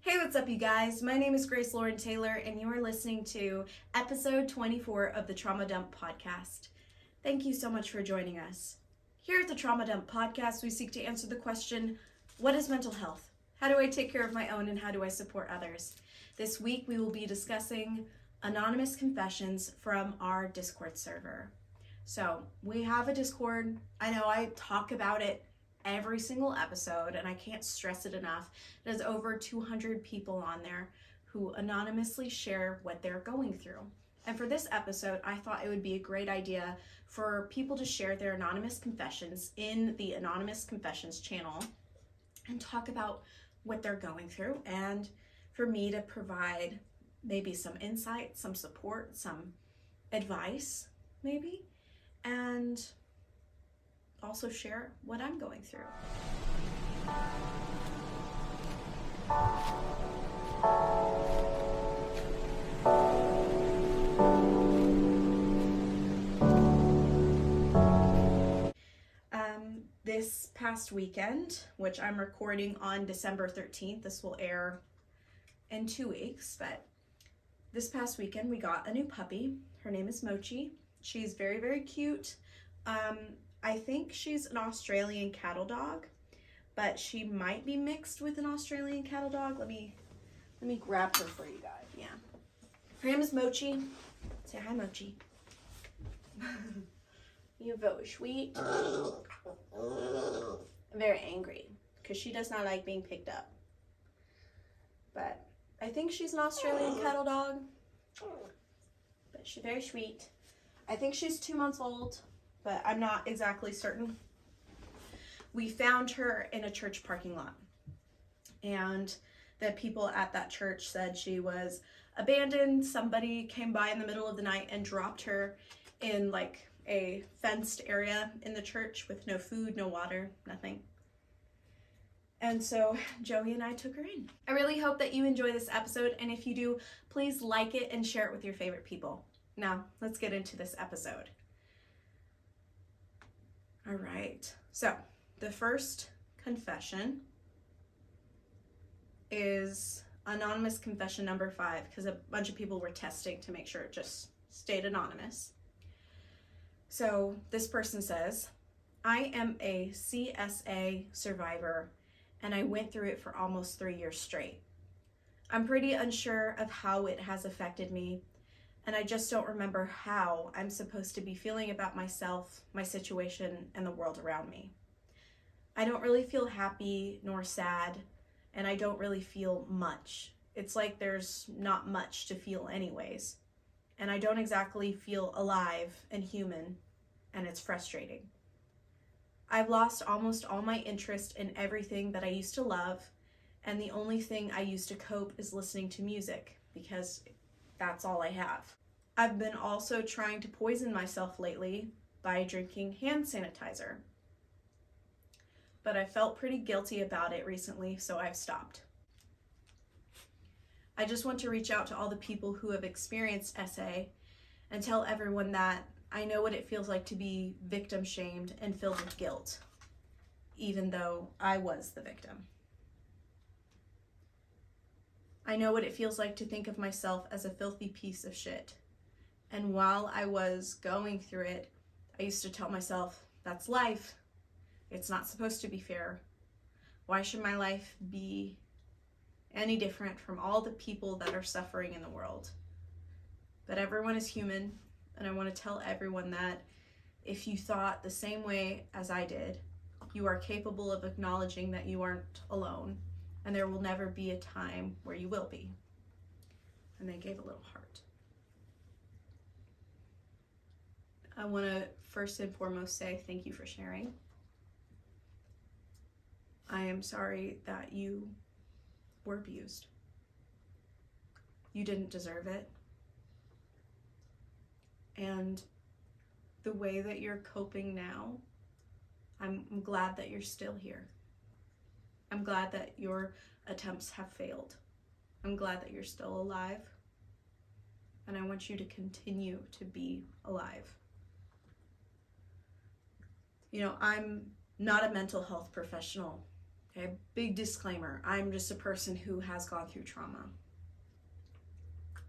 Hey, what's up, you guys? My name is Grace Lauren Taylor, and you are listening to episode 24 of the Trauma Dump podcast. Thank you so much for joining us. Here at the Trauma Dump podcast, we seek to answer the question, what is mental health? How do I take care of my own, and how do I support others? This week, we will be discussing anonymous confessions from our Discord server. So, we have a Discord. I know I talk about it every single episode, and I can't stress it enough. There's over 200 people on there who anonymously share what they're going through. And for this episode, I thought it would be a great idea for people to share their anonymous confessions in the Anonymous Confessions channel and talk about what they're going through, and for me to provide maybe some insight, some support, some advice, maybe, and also share what I'm going through. This past weekend, which I'm recording on December 13th, this will air in 2 weeks, but this past weekend we got a new puppy. Her name is Mochi. She's very, very cute. I think she's an Australian cattle dog, but she might be mixed with an Australian cattle dog. Let me grab her for you guys. Yeah. Her name is Mochi. Say hi, Mochi. You're very sweet. Very angry because she does not like being picked up. But I think she's an Australian cattle dog. But she's very sweet. I think she's 2 months old, but I'm not exactly certain. We found her in a church parking lot, and the people at that church said she was abandoned. Somebody came by in the middle of the night and dropped her in like a fenced area in the church with no food, no water, nothing. And so Joey and I took her in. I really hope that you enjoy this episode, and if you do, please like it and share it with your favorite people. Now, let's get into this episode. All right, so the first confession is anonymous confession number 5, because a bunch of people were testing to make sure it just stayed anonymous. So this person says, I am a CSA survivor, and I went through it for almost 3 years straight. I'm pretty unsure of how it has affected me, and I just don't remember how I'm supposed to be feeling about myself, my situation, and the world around me. I don't really feel happy nor sad, and I don't really feel much. It's like there's not much to feel anyways, and I don't exactly feel alive and human, and it's frustrating. I've lost almost all my interest in everything that I used to love, and the only thing I use to cope is listening to music, because that's all I have. I've been also trying to poison myself lately by drinking hand sanitizer, but I felt pretty guilty about it recently, so I've stopped. I just want to reach out to all the people who have experienced SA and tell everyone that I know what it feels like to be victim shamed and filled with guilt, even though I was the victim. I know what it feels like to think of myself as a filthy piece of shit. And while I was going through it, I used to tell myself, that's life. It's not supposed to be fair. Why should my life be any different from all the people that are suffering in the world? But everyone is human, and I want to tell everyone that if you thought the same way as I did, you are capable of acknowledging that you aren't alone, and there will never be a time where you will be. And they gave a little heart. I want to first and foremost say thank you for sharing. I am sorry that you were abused. You didn't deserve it. And the way that you're coping now, I'm glad that you're still here. I'm glad that your attempts have failed. I'm glad that you're still alive. And I want you to continue to be alive. You know, I'm not a mental health professional. Okay, big disclaimer. I'm just a person who has gone through trauma.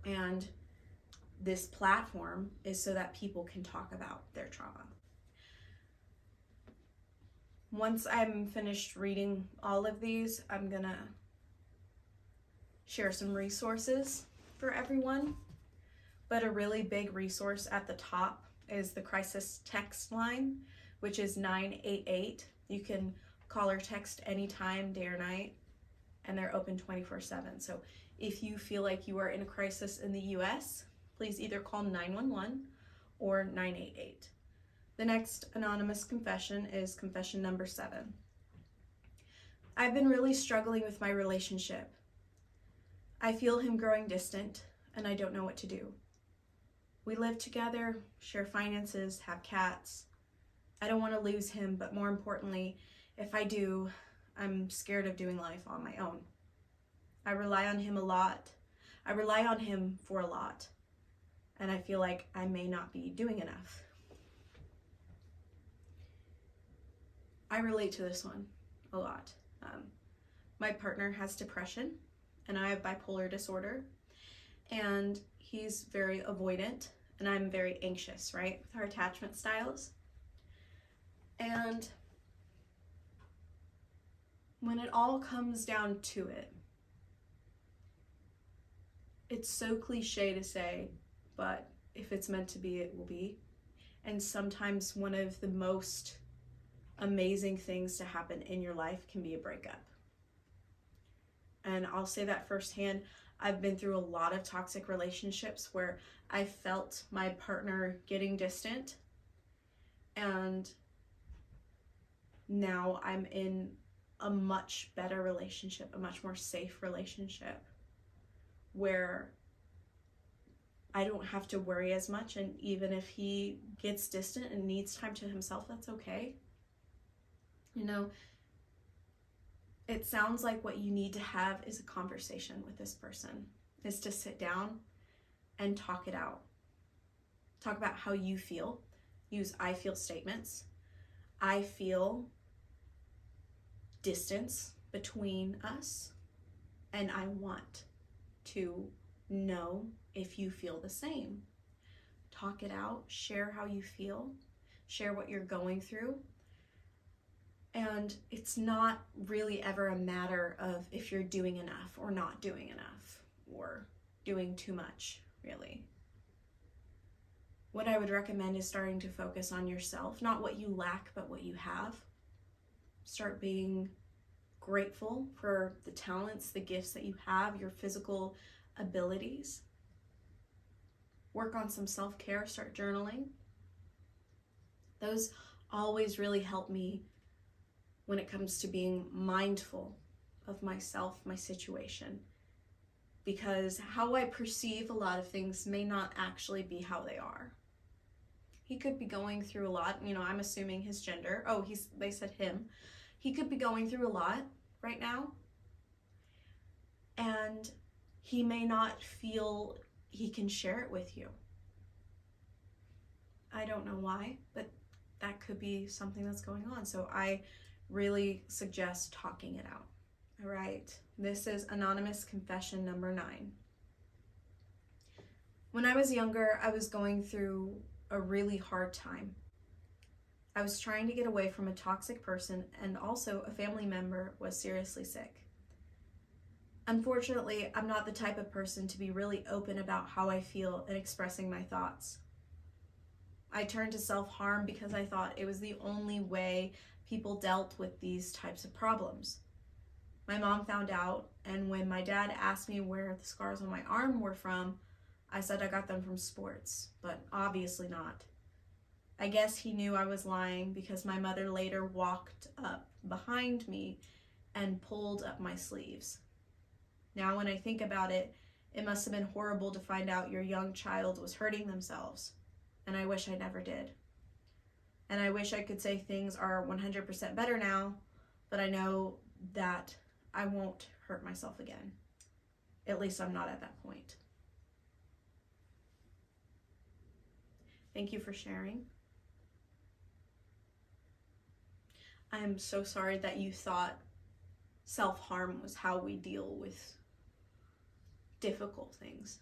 And this platform is so that people can talk about their trauma. Once I'm finished reading all of these, I'm gonna share some resources for everyone. But a really big resource at the top is the crisis text line, which is 988. You can call or text anytime, day or night, and they're open 24/7. So if you feel like you are in a crisis in the US, please either call 911 or 988. The next anonymous confession is confession number 7. I've been really struggling with my relationship. I feel him growing distant, and I don't know what to do. We live together, share finances, have cats. I don't want to lose him, but more importantly, if I do, I'm scared of doing life on my own. I rely on him a lot. I rely on him for a lot, and I feel like I may not be doing enough. I relate to this one a lot. My partner has depression, and I have bipolar disorder, and he's very avoidant, and I'm very anxious, right, with our attachment styles. And when it all comes down to it, it's so cliche to say, but if it's meant to be, it will be. And sometimes one of the most amazing things to happen in your life can be a breakup. And I'll say that firsthand. I've been through a lot of toxic relationships where I felt my partner getting distant, and now I'm in a much better relationship, a much more safe relationship, where I don't have to worry as much, and even if he gets distant and needs time to himself, that's okay. You know, it sounds like what you need to have is a conversation with this person, is to sit down and talk it out. Talk about how you feel. Use I feel statements. I feel distance between us, and I want to know if you feel the same. Talk it out, share how you feel, share what you're going through. And it's not really ever a matter of if you're doing enough or not doing enough or doing too much, really. What I would recommend is starting to focus on yourself, not what you lack, but what you have. Start being grateful for the talents, the gifts that you have, your physical abilities. Work on some self-care, start journaling. Those always really help me when it comes to being mindful of myself, my situation, because how I perceive a lot of things may not actually be how they are. He could be going through a lot, I'm assuming his gender. Oh, they said him. He could be going through a lot right now, and he may not feel he can share it with you. I don't know why, but that could be something that's going on. So I really suggest talking it out. All right, this is anonymous confession number 9. When I was younger, I was going through a really hard time. I was trying to get away from a toxic person, and also a family member was seriously sick. Unfortunately, I'm not the type of person to be really open about how I feel and expressing my thoughts. I turned to self-harm because I thought it was the only way people dealt with these types of problems. My mom found out, and when my dad asked me where the scars on my arm were from, I said I got them from sports, but obviously not. I guess he knew I was lying because my mother later walked up behind me and pulled up my sleeves. Now when I think about it, it must have been horrible to find out your young child was hurting themselves, and I wish I never did. And I wish I could say things are 100% better now, but I know that I won't hurt myself again. At least I'm not at that point. Thank you for sharing. I am so sorry that you thought self-harm was how we deal with difficult things.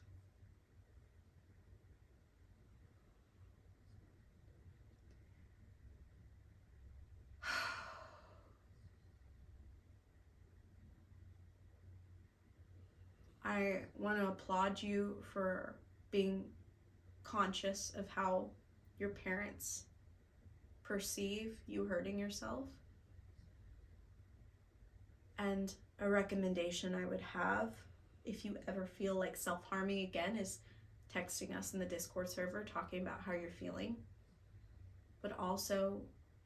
I want to applaud you for being conscious of how your parents perceive you hurting yourself. And a recommendation I would have, if you ever feel like self-harming again, is texting us in the Discord server talking about how you're feeling, but also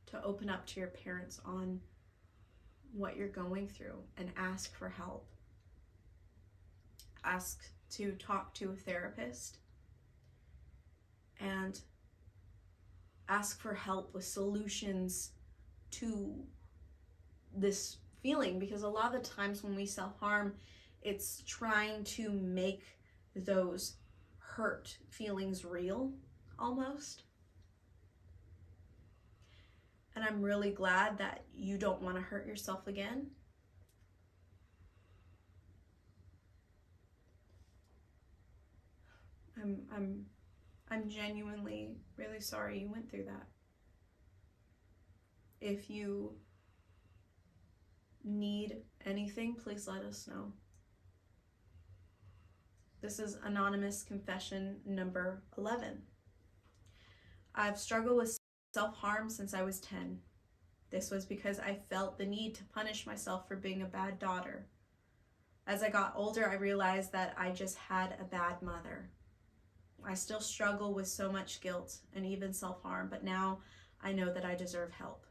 to open up to your parents on what you're going through and ask for help. Ask to talk to a therapist and ask for help with solutions to this feeling, because a lot of the times when we self-harm, it's trying to make those hurt feelings real, almost. And I'm really glad that you don't want to hurt yourself again. I'm genuinely really sorry you went through that. If you need anything, please let us know. This is anonymous confession number 11. I've struggled with self-harm since I was 10. This was because I felt the need to punish myself for being a bad daughter. As I got older, I realized that I just had a bad mother. I still struggle with so much guilt and even self-harm, but now I know that I deserve help.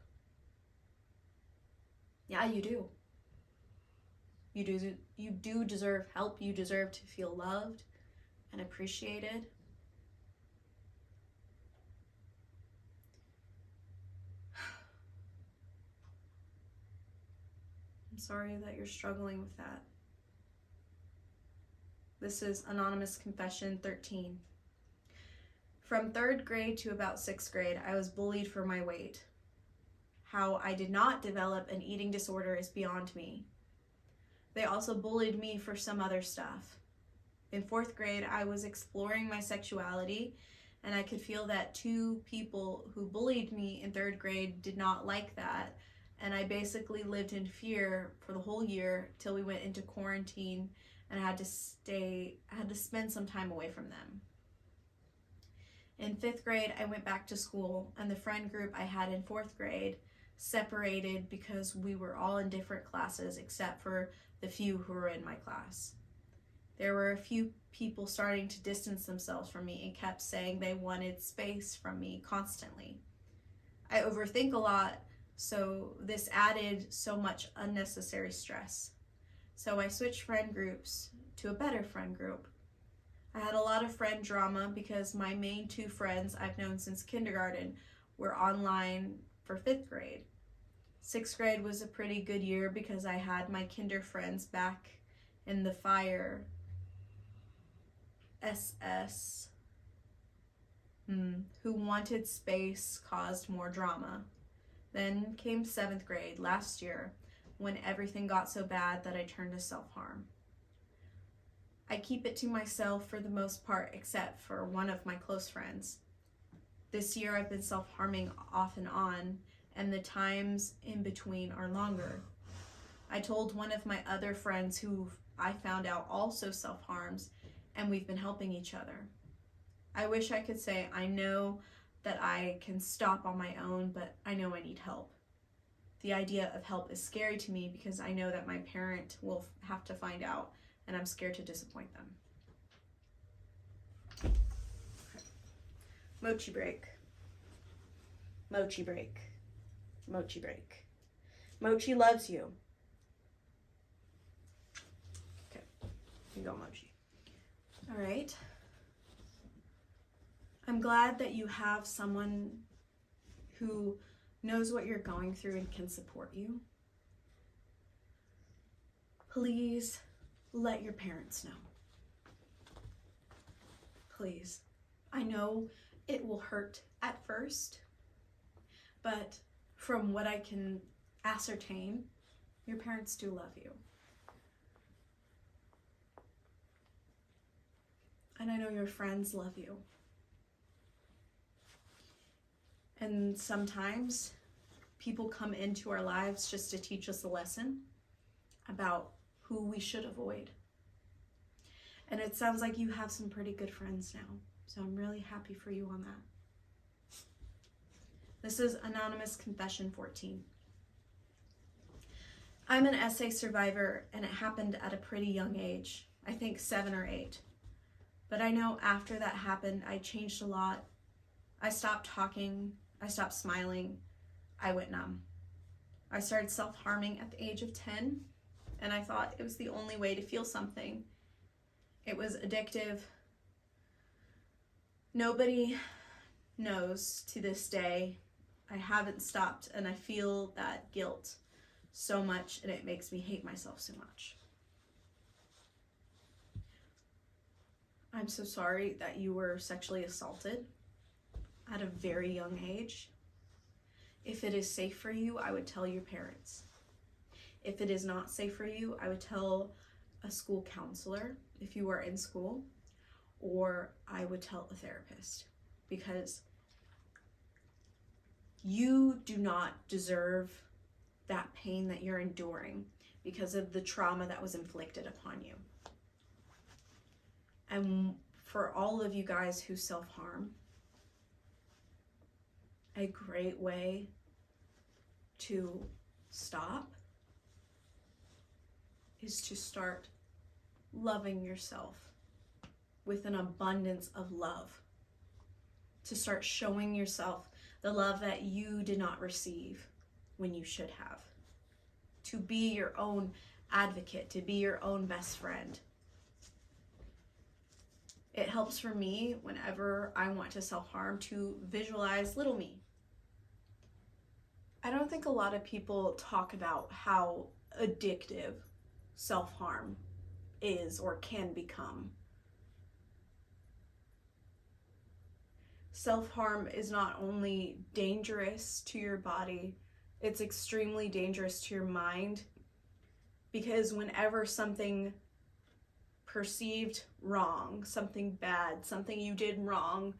Yeah, you do. You do deserve help. You deserve to feel loved and appreciated. I'm sorry that you're struggling with that. This is Anonymous Confession 13. From 3rd grade to about 6th grade, I was bullied for my weight. How I did not develop an eating disorder is beyond me. They also bullied me for some other stuff. In 4th grade, I was exploring my sexuality, and I could feel that 2 people who bullied me in 3rd grade did not like that, and I basically lived in fear for the whole year till we went into quarantine, and I had to spend some time away from them. In 5th grade, I went back to school, and the friend group I had in 4th grade separated because we were all in different classes except for the few who were in my class. There were a few people starting to distance themselves from me and kept saying they wanted space from me constantly. I overthink a lot, so this added so much unnecessary stress. So I switched friend groups to a better friend group. I had a lot of friend drama because my main 2 friends I've known since kindergarten were online for 5th grade. 6th grade was a pretty good year because I had my kinder friends back in the fire SS who wanted space, caused more drama. Then came 7th grade last year when everything got so bad that I turned to self-harm. I keep it to myself for the most part except for one of my close friends. This year I've been self-harming off and on, and the times in between are longer. I told one of my other friends who I found out also self-harms, and we've been helping each other. I wish I could say I know that I can stop on my own, but I know I need help. The idea of help is scary to me because I know that my parent will have to find out, and I'm scared to disappoint them. Okay. Mochi break. Mochi break. Mochi break. Mochi loves you. Okay, you go, Mochi. All right. I'm glad that you have someone who knows what you're going through and can support you. Please let your parents know. Please. I know it will hurt at first, but from what I can ascertain, Your parents do love you. And I know your friends love you. And sometimes people come into our lives just to teach us a lesson about who we should avoid. And it sounds like you have some pretty good friends now. So I'm really happy for you on that. This is Anonymous Confession 14. I'm an SA survivor, and it happened at a pretty young age. I think 7 or 8. But I know after that happened, I changed a lot. I stopped talking. I stopped smiling. I went numb. I started self-harming at the age of 10, and I thought it was the only way to feel something. It was addictive. Nobody knows to this day. I haven't stopped, and I feel that guilt so much, and it makes me hate myself so much. I'm so sorry that you were sexually assaulted at a very young age. If it is safe for you, I would tell your parents. If it is not safe for you, I would tell a school counselor if you are in school, or I would tell a therapist, because you do not deserve that pain that you're enduring because of the trauma that was inflicted upon you. And for all of you guys who self-harm, a great way to stop is to start loving yourself with an abundance of love. To start showing yourself the love that you did not receive when you should have. To be your own advocate, to be your own best friend. It helps for me whenever I want to self-harm to visualize little me. I don't think a lot of people talk about how addictive self-harm is or can become. Self-harm is not only dangerous to your body, it's extremely dangerous to your mind, because whenever something perceived wrong, something bad, something you did wrong,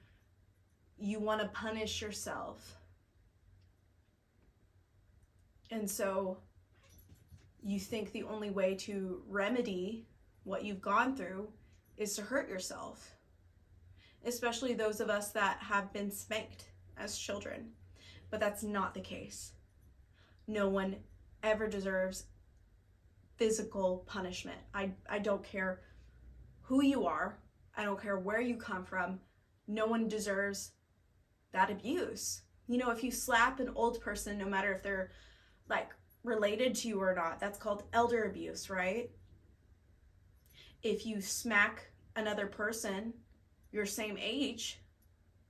you want to punish yourself. And so you think the only way to remedy what you've gone through is to hurt yourself. Especially those of us that have been spanked as children. But that's not the case. No one ever deserves physical punishment. I don't care who you are. I don't care where you come from. No one deserves that abuse. You know, if you slap an old person, no matter if they're like related to you or not, that's called elder abuse, right? If you smack another person your same age,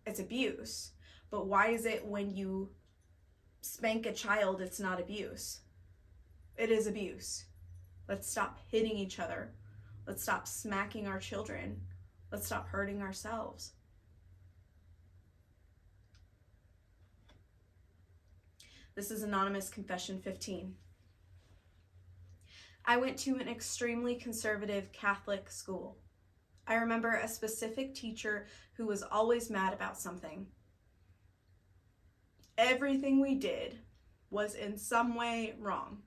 it's abuse. But why is it when you spank a child, it's not abuse? It is abuse. Let's stop hitting each other. Let's stop smacking our children. Let's stop hurting ourselves. This is Anonymous Confession 15. I went to an extremely conservative Catholic school. I remember a specific teacher who was always mad about something. Everything we did was in some way wrong.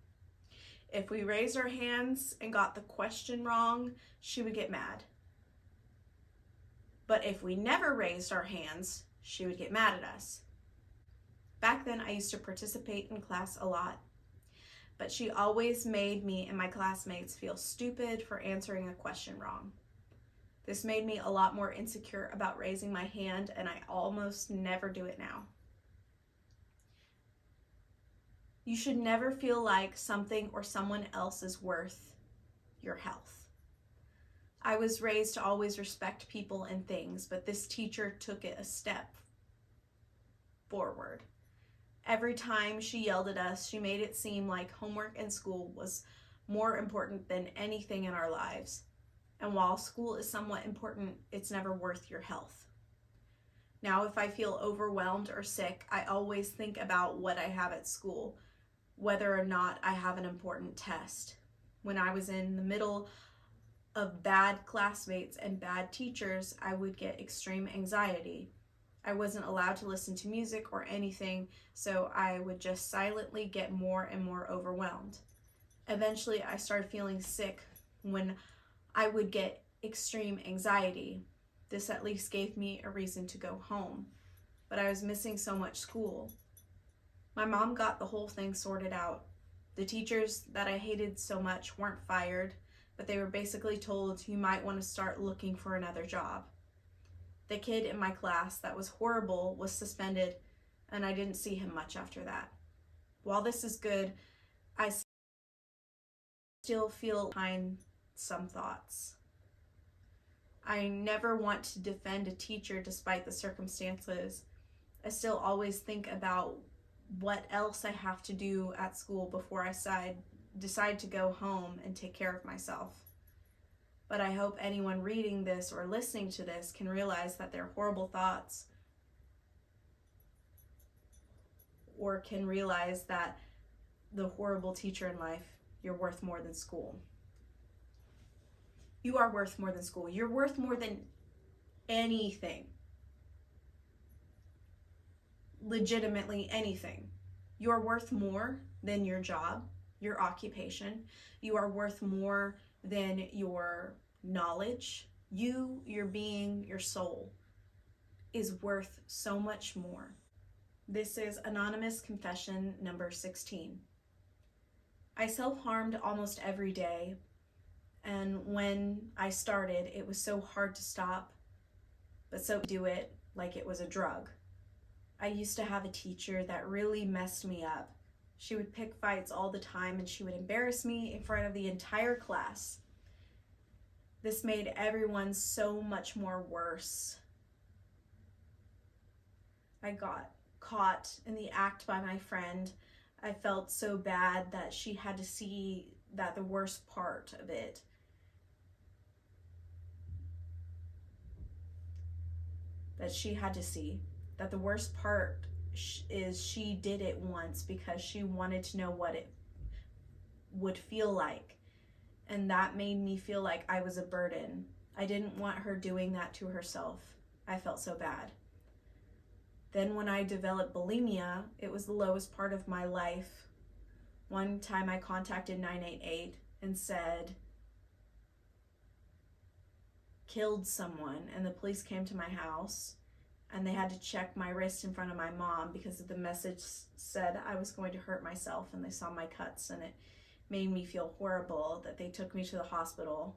If we raised our hands and got the question wrong, she would get mad. But if we never raised our hands, she would get mad at us. Back then, I used to participate in class a lot, but she always made me and my classmates feel stupid for answering a question wrong. This made me a lot more insecure about raising my hand, and I almost never do it now. You should never feel like something or someone else is worth your health. I was raised to always respect people and things, but this teacher took it a step forward. Every time she yelled at us, she made it seem like homework and school was more important than anything in our lives. And while school is somewhat important, it's never worth your health. Now, if I feel overwhelmed or sick, I always think about what I have at school. whether or not I have an important test. When I was in the middle of bad classmates and bad teachers, I would get extreme anxiety. I wasn't allowed to listen to music or anything, so I would just silently get more and more overwhelmed. Eventually, I started feeling sick when I would get extreme anxiety. This at least gave me a reason to go home, but I was missing so much school. My mom got the whole thing sorted out. The teachers that I hated so much weren't fired, but they were basically told you might want to start looking for another job. The kid in my class that was horrible was suspended, and I didn't see him much after that. While this is good, I still feel behind some thoughts. I never want to defend a teacher despite the circumstances. I still always think about what else I have to do at school before I decide to go home and take care of myself. But I hope anyone reading this or listening to this can realize that they're horrible thoughts, or can realize that the horrible teacher in life, you're worth more than school. You are worth more than school. You're worth more than anything. Legitimately anything. You're worth more than your job, your occupation. You are worth more than your knowledge. You, your being, your soul is worth so much more. This is Anonymous Confession number 16. I self-harmed almost every day, and when I started, it was so hard to stop, but so do it like it was a drug. I used to have a teacher that really messed me up. She would pick fights all the time, and she would embarrass me in front of the entire class. This made everyone so much more worse. I got caught in the act by my friend. I felt so bad that she had to see that the worst part of it that the worst part is she did it once because she wanted to know what it would feel like. And that made me feel like I was a burden. I didn't want her doing that to herself. I felt so bad. Then when I developed bulimia, it was the lowest part of my life. One time I contacted 988 and said, killed someone, and the police came to my house and they had to check my wrist in front of my mom because the message said I was going to hurt myself, and they saw my cuts, and it made me feel horrible that they took me to the hospital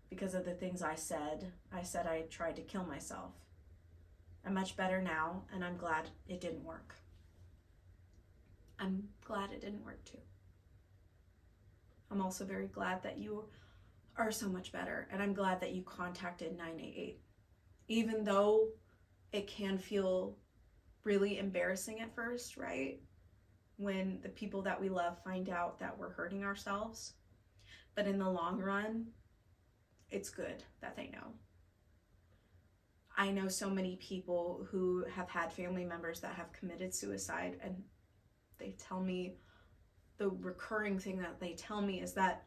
because of the things I said. I said I tried to kill myself. I'm much better now, and I'm glad it didn't work. I'm glad it didn't work too. I'm also very glad that you are so much better, and I'm glad that you contacted 988. Even though it can feel really embarrassing at first, right? When the people that we love find out that we're hurting ourselves. But in the long run, it's good that they know. I know so many people who have had family members that have committed suicide, and they tell me, the recurring thing that they tell me is that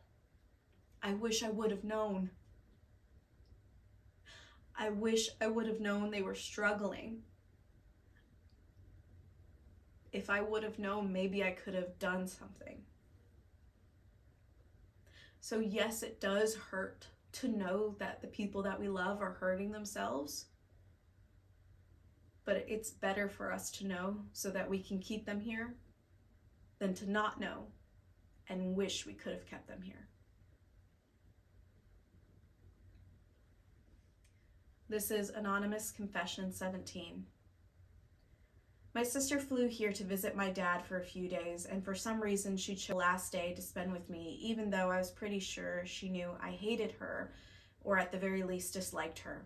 I wish I would have known. I wish I would have known they were struggling. If I would have known, maybe I could have done something. So yes, it does hurt to know that the people that we love are hurting themselves. But it's better for us to know so that we can keep them here than to not know and wish we could have kept them here. This is Anonymous Confession 17. My sister flew here to visit my dad for a few days, and for some reason she chose the last day to spend with me, even though I was pretty sure she knew I hated her, or at the very least disliked her.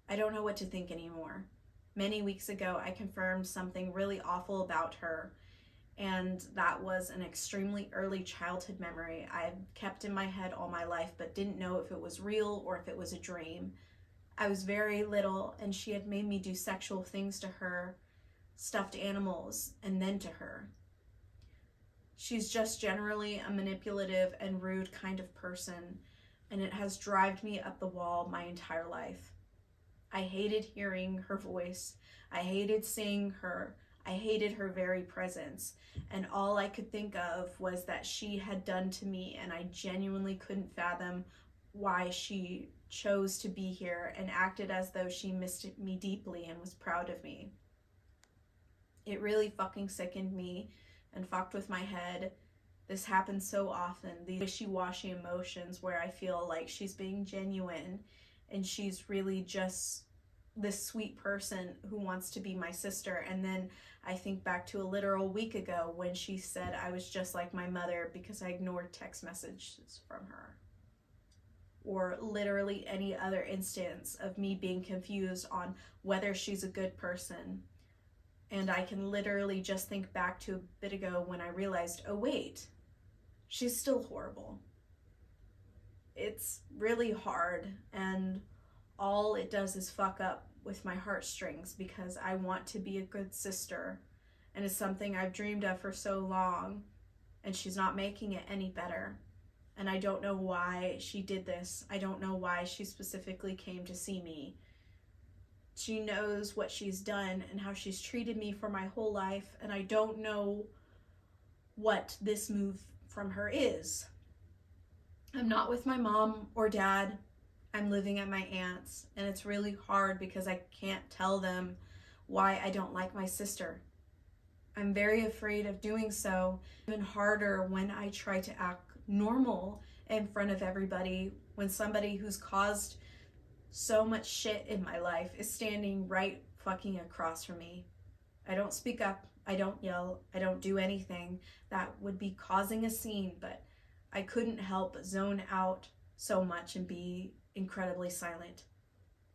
I don't know what to think anymore. Many weeks ago, I confirmed something really awful about her, and that was an extremely early childhood memory I've kept in my head all my life, but didn't know if it was real or if it was a dream. I was very little, and she had made me do sexual things to her, stuffed animals, and then to her. She's just generally a manipulative and rude kind of person, and it has driven me up the wall my entire life. I hated hearing her voice. I hated seeing her. I hated her very presence. And all I could think of was that she had done to me, and I genuinely couldn't fathom why she chose to be here and acted as though she missed me deeply and was proud of me. It really fucking sickened me and fucked with my head. This happens so often, these wishy-washy emotions where I feel like she's being genuine and she's really just this sweet person who wants to be my sister. And then I think back to a literal week ago when she said I was just like my mother because I ignored text messages from her. Or literally any other instance of me being confused on whether she's a good person. And I can literally just think back to a bit ago when I realized, oh wait, she's still horrible. It's really hard, and all it does is fuck up with my heartstrings because I want to be a good sister, and it's something I've dreamed of for so long, and she's not making it any better. And I don't know why she did this. I don't know why she specifically came to see me. She knows what she's done and how she's treated me for my whole life, and I don't know what this move from her is. I'm not with my mom or dad. I'm living at my aunt's, and it's really hard because I can't tell them why I don't like my sister. I'm very afraid of doing so. Even harder when I try to act normal in front of everybody when somebody who's caused so much shit in my life is standing right fucking across from me. I don't speak up, I don't yell, I don't do anything that would be causing a scene, but I couldn't help but zone out so much and be incredibly silent.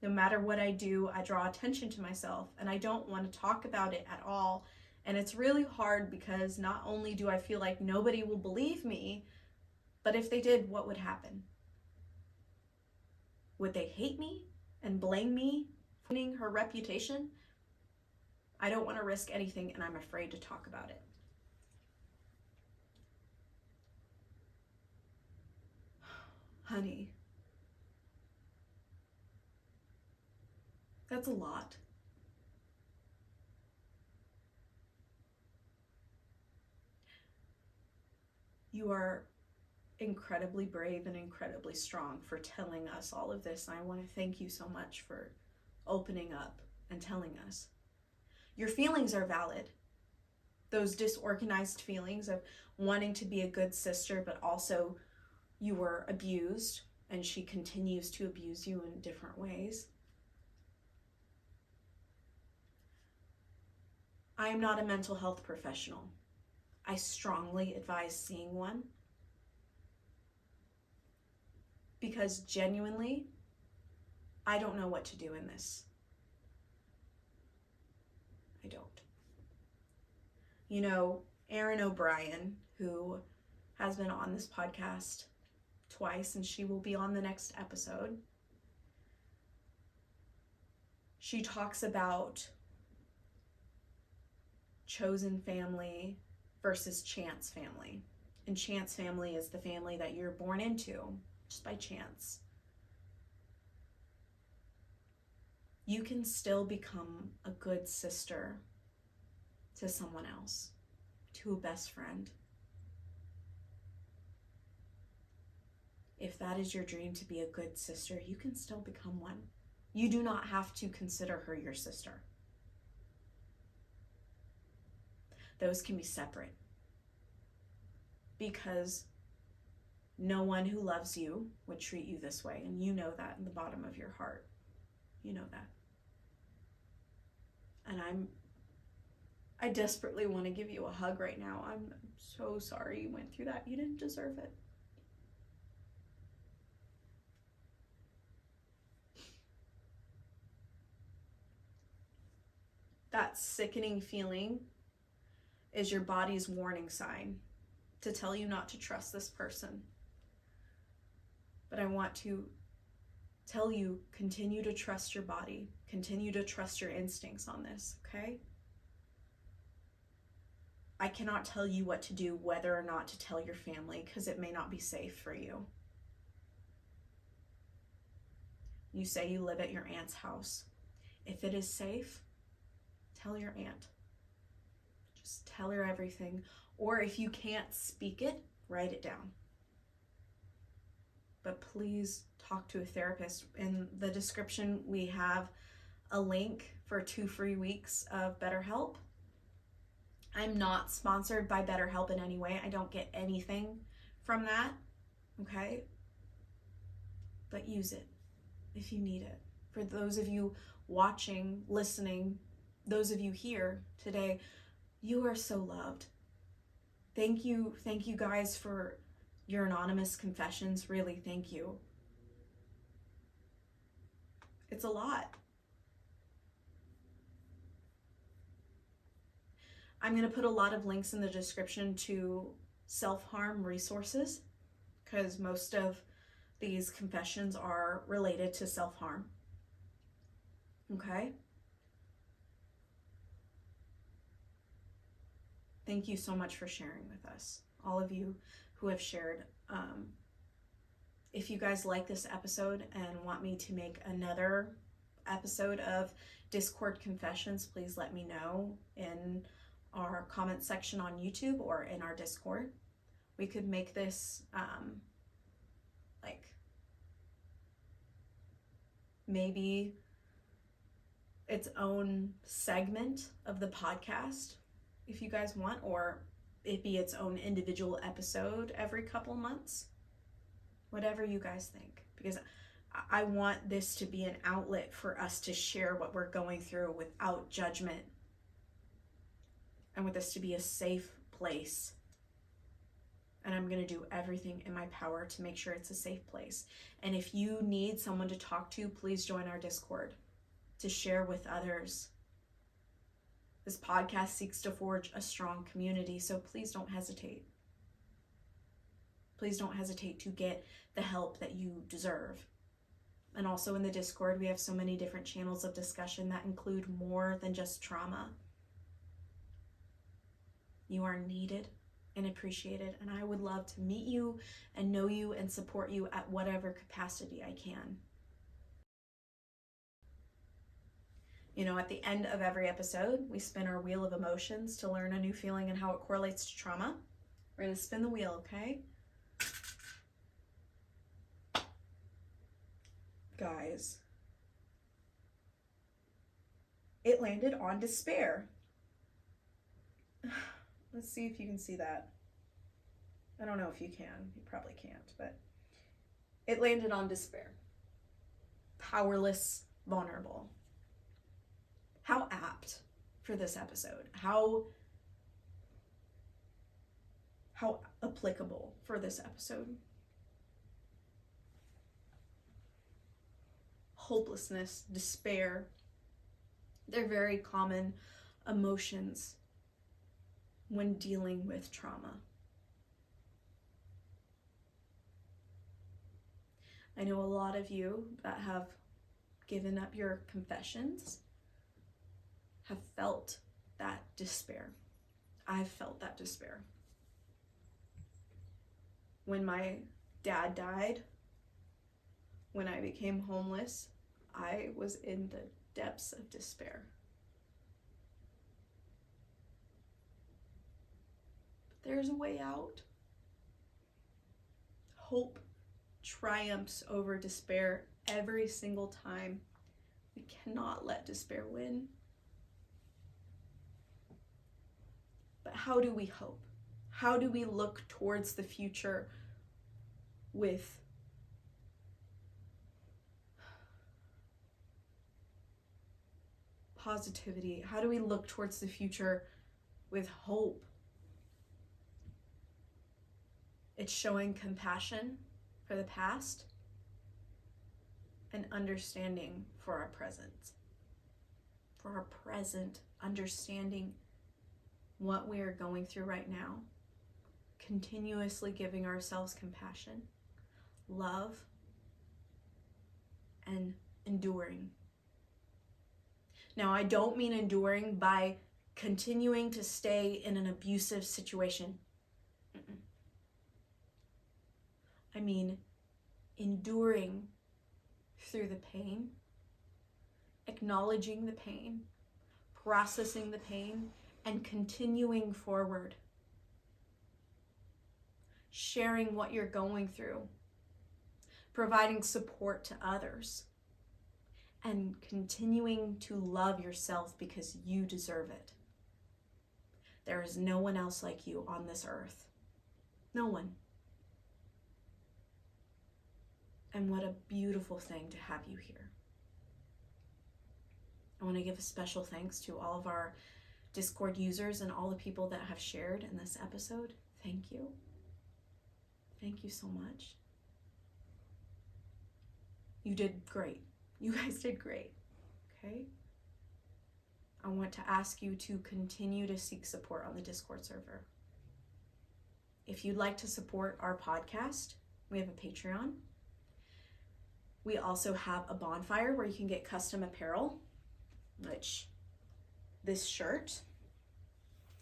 No matter what I do, I draw attention to myself, and I don't want to talk about it at all. And it's really hard because not only do I feel like nobody will believe me, but if they did, what would happen? Would they hate me and blame me for ruining her reputation? I don't want to risk anything, and I'm afraid to talk about it. Honey, that's a lot. You are incredibly brave and incredibly strong for telling us all of this, and I want to thank you so much for opening up and telling us. Your feelings are valid. Those disorganized feelings of wanting to be a good sister, but also you were abused and she continues to abuse you in different ways. I am not a mental health professional. I strongly advise seeing one because genuinely, I don't know what to do in this. I don't. You know, Erin O'Brien, who has been on this podcast twice, and she will be on the next episode. She talks about chosen family versus chance family. And chance family is the family that you're born into just by chance. You can still become a good sister to someone else, to a best friend. If that is your dream, to be a good sister, you can still become one. You do not have to consider her your sister. Those can be separate. Because no one who loves you would treat you this way, and you know that in the bottom of your heart. You know that. And I desperately want to give you a hug right now. I'm so sorry you went through that. You didn't deserve it. That sickening feeling is your body's warning sign to tell you not to trust this person. But I want to tell you, continue to trust your body. Continue to trust your instincts on this, okay? I cannot tell you what to do, whether or not to tell your family, because it may not be safe for you. You say you live at your aunt's house. If it is safe, tell your aunt. Just tell her everything. Or if you can't speak it, write it down. But please talk to a therapist. In the description, we have a link for 2 free weeks of BetterHelp. I'm not sponsored by BetterHelp in any way. I don't get anything from that, okay? But use it if you need it. For those of you watching, listening, those of you here today, you are so loved. Thank you guys for your anonymous confessions. Really, thank you. It's a lot. I'm going to put a lot of links in the description to self-harm resources, because most of these confessions are related to self-harm. Okay? Thank you so much for sharing with us, all of you who have shared. If you guys like this episode and want me to make another episode of Discord confessions, please let me know in our comment section on YouTube or in our Discord. We could make this like maybe its own segment of the podcast if you guys want, or it be its own individual episode every couple months. Whatever you guys think, because I want this to be an outlet for us to share what we're going through without judgment. I want this to be a safe place. And I'm going to do everything in my power to make sure it's a safe place. And if you need someone to talk to, please join our Discord to share with others. This podcast seeks to forge a strong community, so please don't hesitate. Please don't hesitate to get the help that you deserve. And also in the Discord, we have so many different channels of discussion that include more than just trauma. You are needed and appreciated, and I would love to meet you and know you and support you at whatever capacity I can. You know, at the end of every episode, we spin our wheel of emotions to learn a new feeling and how it correlates to trauma. We're going to spin the wheel, okay? Guys, it landed on despair. Let's see if you can see that. I don't know if you can. You probably can't, but it landed on despair. Powerless, vulnerable. How apt for this episode. How applicable for this episode. Hopelessness, despair. They're very common emotions when dealing with trauma. I know a lot of you that have given up your confessions have felt that despair. I've felt that despair. When my dad died, when I became homeless, I was in the depths of despair. But there's a way out. Hope triumphs over despair every single time. We cannot let despair win. But how do we hope? How do we look towards the future with positivity? How do we look towards the future with hope? It's showing compassion for the past and understanding for our present. For our present, understanding what we are going through right now, continuously giving ourselves compassion, love, and enduring. Now, I don't mean enduring by continuing to stay in an abusive situation. I mean, enduring through the pain, acknowledging the pain, processing the pain, and continuing forward. Sharing what you're going through, providing support to others, and continuing to love yourself because you deserve it. There is no one else like you on this earth. No one. And what a beautiful thing to have you here. I want to give a special thanks to all of our Discord users and all the people that have shared in this episode. Thank you. Thank you so much. You did great. You guys did great. Okay? I want to ask you to continue to seek support on the Discord server. If you'd like to support our podcast, we have a Patreon. We also have a bonfire where you can get custom apparel, which this shirt,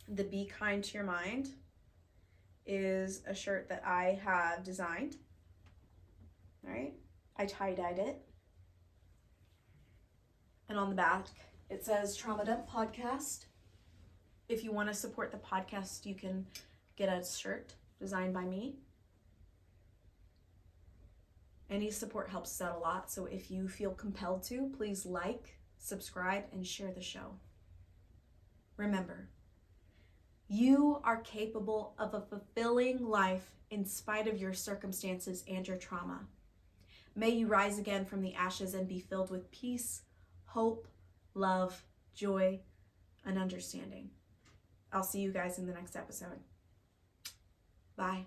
the Be Kind to Your Mind, is a shirt that I have designed. All right, I tie-dyed it. And on the back, it says Trauma Dump Podcast. If you want to support the podcast, you can get a shirt designed by me. Any support helps us out a lot, so if you feel compelled to, please like, subscribe, and share the show. Remember, you are capable of a fulfilling life in spite of your circumstances and your trauma. May you rise again from the ashes and be filled with peace, hope, love, joy, and understanding. I'll see you guys in the next episode. Bye.